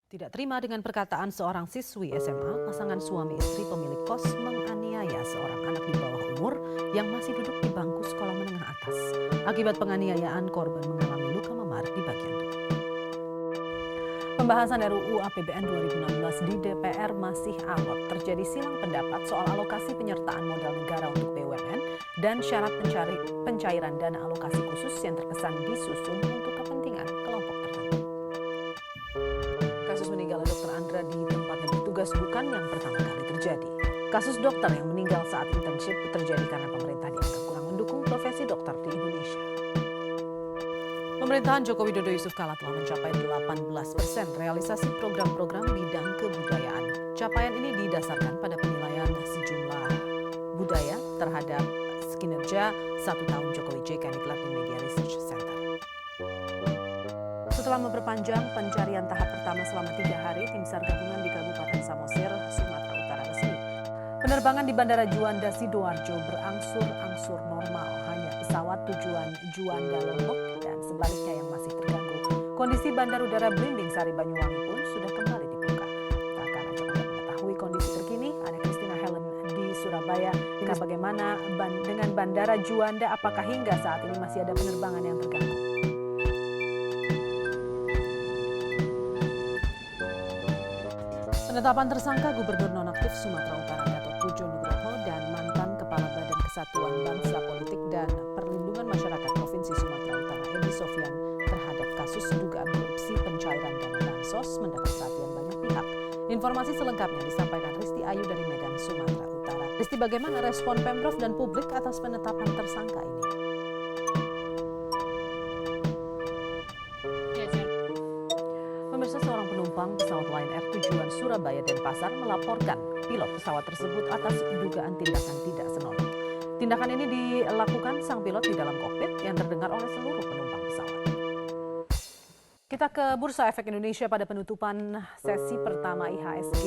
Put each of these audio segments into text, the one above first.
Tidak terima dengan perkataan seorang siswi SMA, pasangan suami istri pemilik kos menganiaya seorang anak di bawah umur yang masih duduk di bangku sekolah menengah atas. Akibat penganiayaan, korban mengalami luka memar di bagian tubuh. Pembahasan RUU APBN 2016 di DPR masih alot. Terjadi silang pendapat soal alokasi penyertaan modal negara untuk BUMN dan syarat pencairan dana alokasi khusus yang terkesan disusun untuk kepentingan kelompok tertentu. Kasus meninggalnya Dr. Andra di tempatnya bertugas bukan yang pertama kali terjadi. Kasus dokter yang meninggal saat internship terjadi karena pemerintah dianggap kurang mendukung profesi dokter di Indonesia. Pemerintahan Joko Widodo Yusuf Kala telah mencapai 18% realisasi program-program bidang kebudayaan. Capaian ini didasarkan pada penilaian sejumlah budaya terhadap kinerja 1 tahun Jokowi JK yang digelar di Media Research Center. Setelah memperpanjang pencarian tahap pertama selama 3 hari, tim SAR gabungan di Kabupaten Samosir, Sumatera Utara resmi. Penerbangan di Bandara Juanda Sidoarjo berangsur-angsur normal. Hanya pesawat tujuan Juanda Lombok dan sebaliknya yang masih terganggu. Kondisi Bandar Udara Belimbing Sari Banyuwangi pun sudah kembali dibuka. Kita akan ajak Anda mengetahui kondisi terkini. Ada Christina Helen di Surabaya. Bagaimana dengan Bandara Juanda? Apakah hingga saat ini masih ada penerbangan yang terganggu? Penetapan tersangka Gubernur Nonaktif Sumatera Utara Gatot Pujo Nugroho dan mantan Kepala Badan Kesatuan Bangsa Politik dan Perlindungan Masyarakat Provinsi Sumatera Utara Edi Sofyan terhadap kasus dugaan korupsi pencairan dana bansos mendapat perhatian banyak pihak. Informasi selengkapnya disampaikan Risti Ayu dari Medan, Sumatera Utara. Risti, bagaimana respon Pemprov dan publik atas penetapan tersangka ini? Pemirsa, seorang penumpang pesawat Lion Air tujuan Surabaya Denpasar melaporkan pilot pesawat tersebut atas dugaan tindakan tidak senonoh. Tindakan ini dilakukan sang pilot di dalam kokpit yang terdengar oleh seluruh penumpang pesawat. Kita ke Bursa Efek Indonesia. Pada penutupan sesi pertama IHSG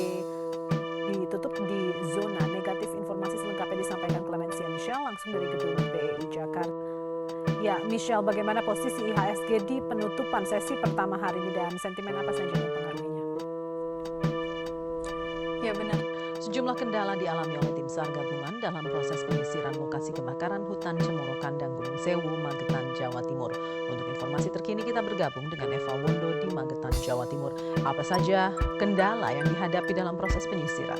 ditutup di zona negatif. Informasi selengkapnya disampaikan Clemencia Michelle langsung dari gedung BEI Jakarta. Ya, Michelle, bagaimana posisi IHSG di penutupan sesi pertama hari ini dan sentimen apa saja yang mempengaruhinya? Ya, benar. Sejumlah kendala dialami oleh tim SAR gabungan dalam proses penyisiran lokasi kebakaran hutan Cemoro Kandang Gunung Sewu, Magetan, Jawa Timur. Untuk informasi terkini kita bergabung dengan Eva Wondo di Magetan, Jawa Timur. Apa saja kendala yang dihadapi dalam proses penyisiran?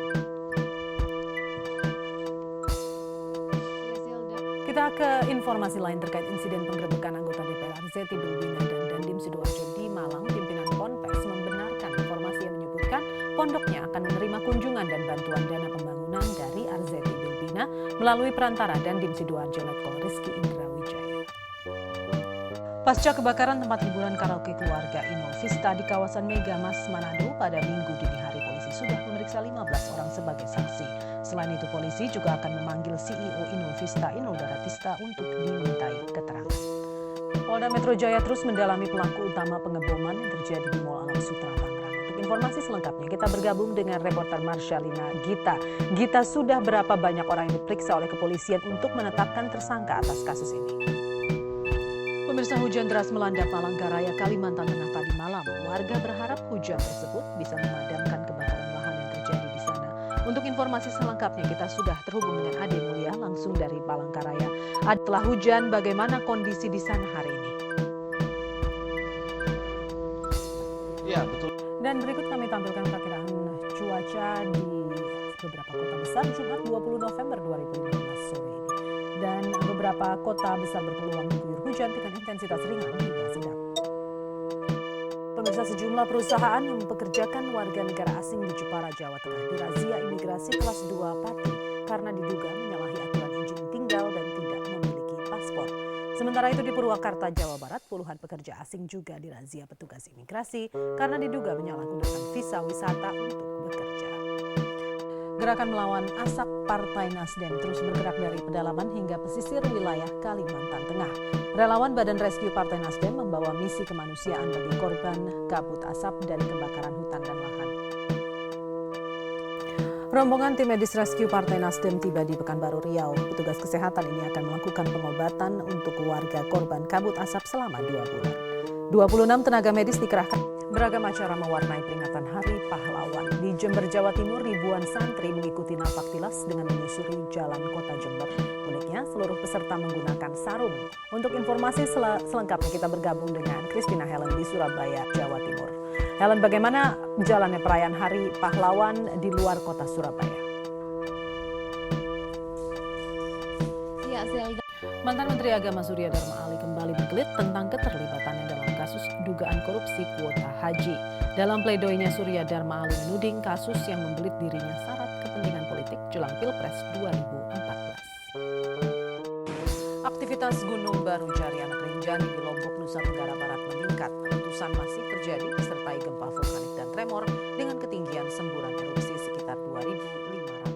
Kita ke informasi lain terkait insiden penggerebekan anggota DPR Arzetti Bilbina dan Dandim Sidoarjo di Malang. Pimpinan Ponpes membenarkan informasi yang menyebutkan pondoknya akan menerima kunjungan dan bantuan dana pembangunan dari Arzetti Bilbina melalui perantara Dandim Sidoarjo Letkol Rizky Indra Wijaya. Pasca kebakaran tempat hiburan karaoke keluarga Inul Vista di kawasan Megamas Manado pada Minggu dini hari, polisi sudah memeriksa 15 orang sebagai saksi. Selain itu, polisi juga akan memanggil CEO Inul Vista, Inul Daratista, untuk dimintai keterangan. Polda Metro Jaya terus mendalami pelaku utama pengeboman yang terjadi di Mall Alam Sutra, Tangerang. Untuk informasi selengkapnya, kita bergabung dengan reporter Marsyalina Gita. Gita, sudah berapa banyak orang yang diperiksa oleh kepolisian untuk menetapkan tersangka atas kasus ini? Pemirsa, hujan deras melanda Palangkaraya, Kalimantan Tengah tadi malam. Warga berharap hujan tersebut bisa memadamkan kebakaran lahan yang terjadi di sana. Untuk informasi selengkapnya kita sudah terhubung dengan Ade Mulia langsung dari Palangkaraya. Setelah hujan, bagaimana kondisi di sana hari ini? Ya, betul. Dan berikut kami tampilkan perkiraan cuaca di beberapa kota besar Jumat 20 November 2015 sore ini. Dan beberapa kota besar berpeluang mengguyur hujan dengan intensitas ringan hingga sedang. Pemirsa, sejumlah perusahaan yang mempekerjakan warga negara asing di Jepara, Jawa Tengah dirazia imigrasi kelas 2 Pati karena diduga menyalahi aturan izin tinggal dan tidak memiliki paspor. Sementara itu di Purwakarta, Jawa Barat, puluhan pekerja asing juga dirazia petugas imigrasi karena diduga menyalahgunakan visa wisata untuk bekerja. Gerakan melawan asap Partai Nasdem terus bergerak dari pedalaman hingga pesisir wilayah Kalimantan Tengah. Relawan Badan Rescue Partai Nasdem membawa misi kemanusiaan bagi korban kabut asap dari kebakaran hutan dan lahan. Rombongan tim medis rescue Partai Nasdem tiba di Pekanbaru Riau. Petugas kesehatan ini akan melakukan pengobatan untuk warga korban kabut asap selama 2 bulan. 26 tenaga medis dikerahkan. Beragam acara mewarnai peringatan Hari Pahlawan. Di Jember, Jawa Timur, ribuan santri mengikuti napak tilas dengan menyusuri jalan kota Jember. Uniknya, seluruh peserta menggunakan sarung. Untuk informasi selengkapnya kita bergabung dengan Christina Helen di Surabaya, Jawa Timur. Helen, bagaimana jalannya perayaan Hari Pahlawan di luar kota Surabaya? Ya, Mantan Menteri Agama Surya Dharma Ali kembali berkelit tentang keterlibatannya dalam kasus dugaan korupsi kuota haji. Dalam pledoinya, Surya Dharma Ali menuding kasus yang membelit dirinya syarat kepentingan politik jelang Pilpres 2014. Aktivitas Gunung Baru Jari Anak Rinjani di Lombok, Nusa Tenggara Barat meningkat. Letusan masih terjadi disertai gempa vulkanik dan tremor dengan ketinggian semburan erupsi sekitar 2.500